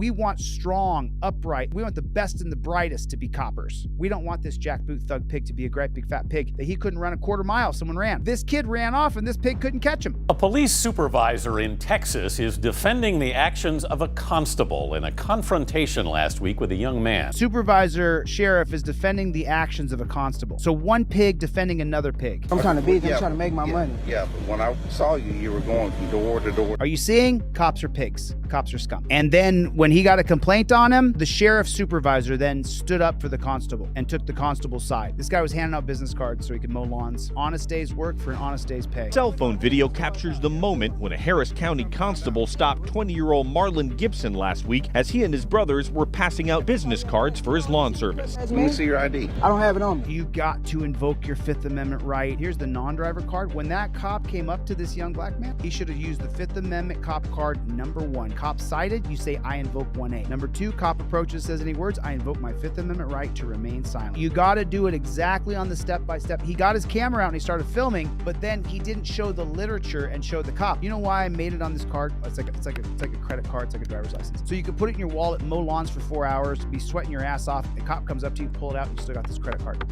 We want strong, upright. We want the best and the brightest to be coppers. We don't want this jackboot thug pig to be a great big fat pig that he couldn't run a quarter mile. Someone ran. This kid ran off and this pig couldn't catch him. A police supervisor in Texas is defending the actions of a constable in a confrontation last week with a young man. Supervisor sheriff is defending the actions of a constable. So one pig defending another pig. I'm trying to beat them, I'm trying to make my money. Yeah, but when I saw you, you were going from door to door. Are you seeing? Cops are pigs. Cops are scum. And then when he got a complaint on him, the sheriff supervisor then stood up for the constable and took the constable's side. This guy was handing out business cards so he could mow lawns. Honest day's work for an honest day's pay. Cell phone video captures the moment when a Harris County constable stopped 20-year-old Marlon Gibson last week as he and his brothers were passing out business cards for his lawn service. Let me see your ID. I don't have it on me. You got to invoke your Fifth Amendment right. Here's the non-driver card. When that cop came up to this young black man, he should have used the Fifth Amendment cop card #1. Cop cited, you say, I invoke 1A. #2, cop approaches, says any words, I invoke my Fifth Amendment right to remain silent. You got to do it exactly on the step-by-step. He got his camera out and he started filming, but then he didn't show the literature and show the cop. You know why I made it on this card? It's like a credit card. It's like a driver's license. So you can put it in your wallet, mow lawns for 4 hours, be sweating your ass off. The cop comes up to you, pull it out, and you still got this credit card.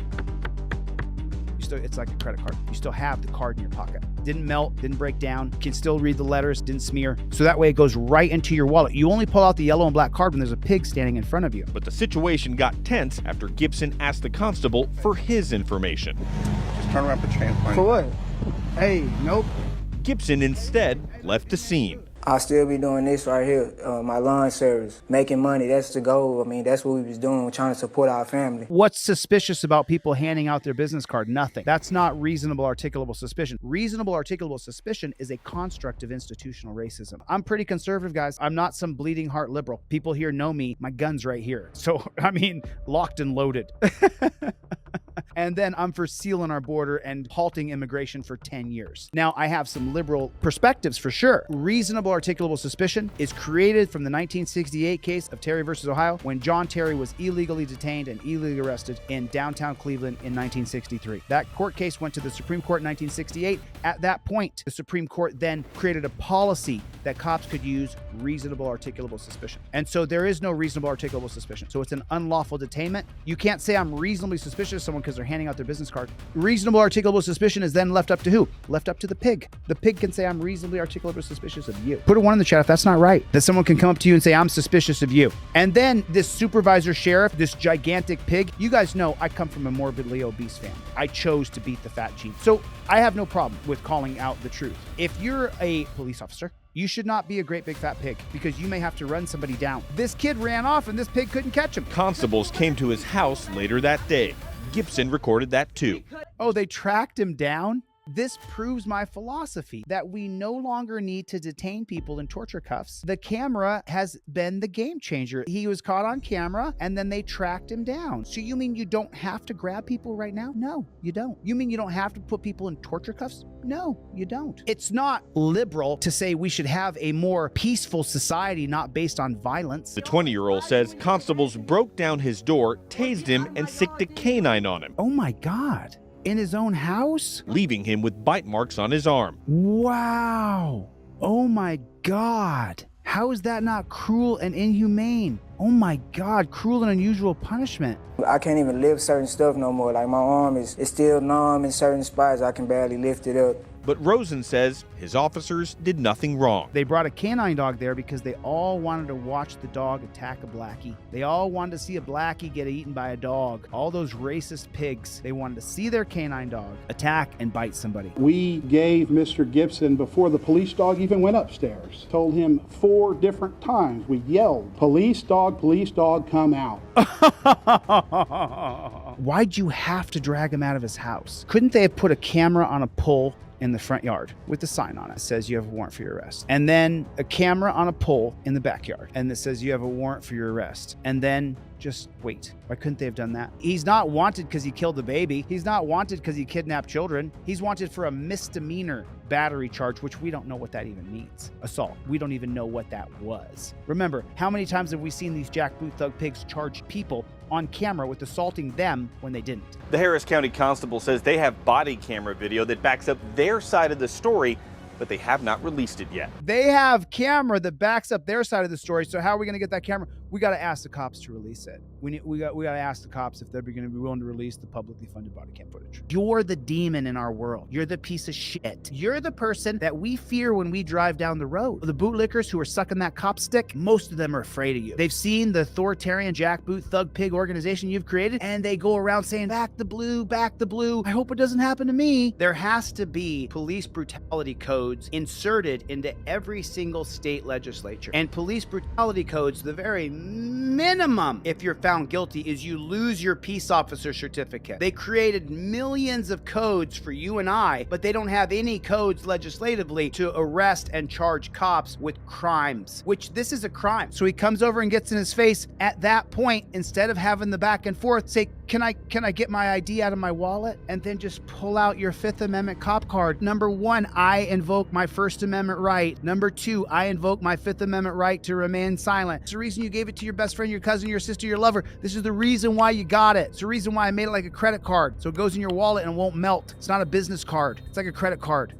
It's like a credit card. You still have the card in your pocket. Didn't melt, didn't break down. You can still read the letters, didn't smear. So that way it goes right into your wallet. You only pull out the yellow and black card when there's a pig standing in front of you. But the situation got tense after Gibson asked the constable for his information. Just turn around, put your hands behind For you. what? Hey, nope. Gibson instead left the scene. I'll still be doing this right here, my lawn service, making money. That's the goal. I mean, that's what we was doing. We're trying to support our family. What's suspicious about people handing out their business card? Nothing. That's not reasonable articulable suspicion. Reasonable articulable suspicion is a construct of institutional racism. I'm pretty conservative, guys. I'm not some bleeding heart liberal. People here know me. My gun's right here. So, I mean, locked and loaded. And then I'm for sealing our border and halting immigration for 10 years. Now, I have some liberal perspectives for sure. Reasonable articulable suspicion is created from the 1968 case of Terry versus Ohio, when John Terry was illegally detained and illegally arrested in downtown Cleveland in 1963. That court case went to the Supreme Court in 1968. At that point, the Supreme Court then created a policy that cops could use reasonable articulable suspicion. And so there is no reasonable articulable suspicion. So it's an unlawful detainment. You can't say I'm reasonably suspicious of someone because they're handing out their business card. Reasonable articulable suspicion is then left up to who? Left up to the pig. The pig can say I'm reasonably articulable suspicious of you. Put a 1 in the chat if that's not right. That someone can come up to you and say I'm suspicious of you. And then this supervisor sheriff, this gigantic pig, you guys know I come from a morbidly obese family. I chose to beat the fat gene. So I have no problem with calling out the truth. If you're a police officer, you should not be a great big fat pig because you may have to run somebody down. This kid ran off and this pig couldn't catch him. Constables came to his house later that day. Gibson recorded that too. Oh, they tracked him down? This proves my philosophy that we no longer need to detain people in torture cuffs. The camera has been the game changer. He was caught on camera and then they tracked him down. So you mean you don't have to grab people right now? No, you don't. You mean you don't have to put people in torture cuffs? No, you don't. It's not liberal to say we should have a more peaceful society not based on violence. The 20-year-old says constables broke down his door, tased him, and sicked a canine on him. Oh my God. In his own house? Leaving him with bite marks on his arm. Wow. Oh my God. How is that not cruel and inhumane? Oh my God, cruel and unusual punishment. I can't even lift certain stuff no more. Like my arm is still numb in certain spots. I can barely lift it up. But Rosen says his officers did nothing wrong. They brought a canine dog there because they all wanted to watch the dog attack a blackie. They all wanted to see a blackie get eaten by a dog. All those racist pigs, they wanted to see their canine dog attack and bite somebody. We gave Mr. Gibson, before the police dog even went upstairs, told him 4 different times. We yelled, police dog, come out. Why'd you have to drag him out of his house? Couldn't they have put a camera on a pole in the front yard with the sign on it that says you have a warrant for your arrest, and then a camera on a pole in the backyard and that says you have a warrant for your arrest, and then just wait? Why couldn't they have done that? He's not wanted because he killed the baby. He's not wanted because he kidnapped children. He's wanted for a misdemeanor battery charge, which we don't know what that even means. Assault. We don't even know what that was. Remember, how many times have we seen these jackboot thug pigs charge people on camera with assaulting them when they didn't? The Harris County Constable says they have body camera video that backs up their side of the story, but they have not released it yet. They have camera that backs up their side of the story. So how are we going to get that camera? We got to ask the cops to release it. We got to ask the cops if they're going to be willing to release the publicly funded body cam footage. You're the demon in our world. You're the piece of shit. You're the person that we fear when we drive down the road. The bootlickers who are sucking that cop stick, most of them are afraid of you. They've seen the authoritarian jackboot thug pig organization you've created, and they go around saying, back the blue, back the blue. I hope it doesn't happen to me. There has to be police brutality codes inserted into every single state legislature. And police brutality codes, the very minimum, if you're found guilty, is you lose your peace officer certificate. They created millions of codes for you and I, but they don't have any codes legislatively to arrest and charge cops with crimes, which this is a crime. So he comes over and gets in his face. At that point, instead of having the back and forth, say, can I get my ID out of my wallet? And then just pull out your Fifth Amendment cop card. Number one, I invoke my First Amendment right. Number two, I invoke my Fifth Amendment right to remain silent. It's the reason you gave it to your best friend, your cousin, your sister, your lover. This is the reason why you got it. It's the reason why I made it like a credit card. So it goes in your wallet and won't melt. It's not a business card. It's like a credit card.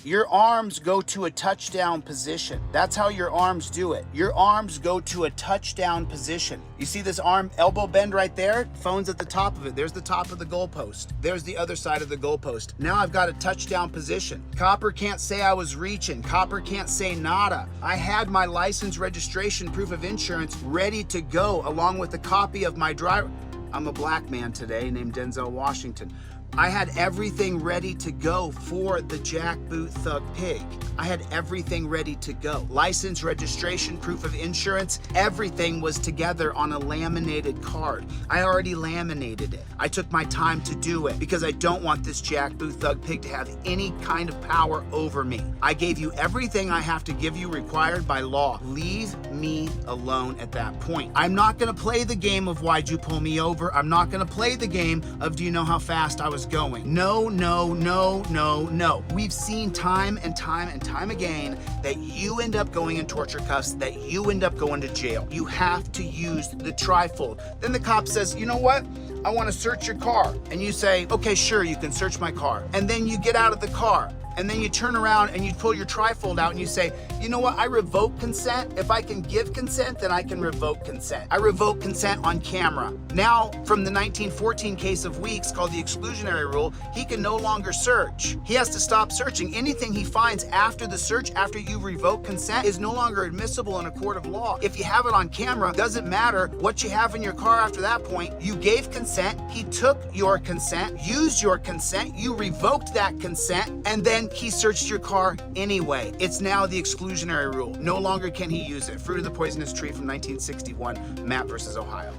Your arms go to a touchdown position. That's how your arms do it. Your arms go to a touchdown position. You see this arm elbow bend right there? Phone's at the top of it. There's the top of the goalpost. There's the other side of the goalpost. Now I've got a touchdown position. Copper can't say I was reaching. Copper can't say nada. I had my license, registration, proof of insurance ready to go along with a copy of my driver. I'm a black man today named Denzel Washington. I had everything ready to go for the jackboot thug pig. I had everything ready to go. License, registration, proof of insurance, everything was together on a laminated card. I already laminated it. I took my time to do it because I don't want this jackboot thug pig to have any kind of power over me. I gave you everything I have to give you required by law. Leave me alone at that point. I'm not gonna play the game of why'd you pull me over. I'm not gonna play the game of do you know how fast I was going. No, no, no, no, no. We've seen time and time and time again that you end up going in torture cuffs, that you end up going to jail. You have to use the trifold. Then the cop says, you know what? I want to search your car. And you say, okay, sure, you can search my car. And then you get out of the car. And then you turn around and you pull your trifold out and you say, you know what, I revoke consent. If I can give consent, then I can revoke consent. I revoke consent on camera. Now, from the 1914 case of Weeks called the exclusionary rule, he can no longer search. He has to stop searching. Anything he finds after the search, after you revoke consent, is no longer admissible in a court of law. If you have it on camera, doesn't matter what you have in your car after that point. You gave consent, he took your consent, used your consent, you revoked that consent, and then he searched your car anyway. It's now the exclusionary rule. No longer can he use it. Fruit of the Poisonous Tree from 1961, Mapp versus Ohio.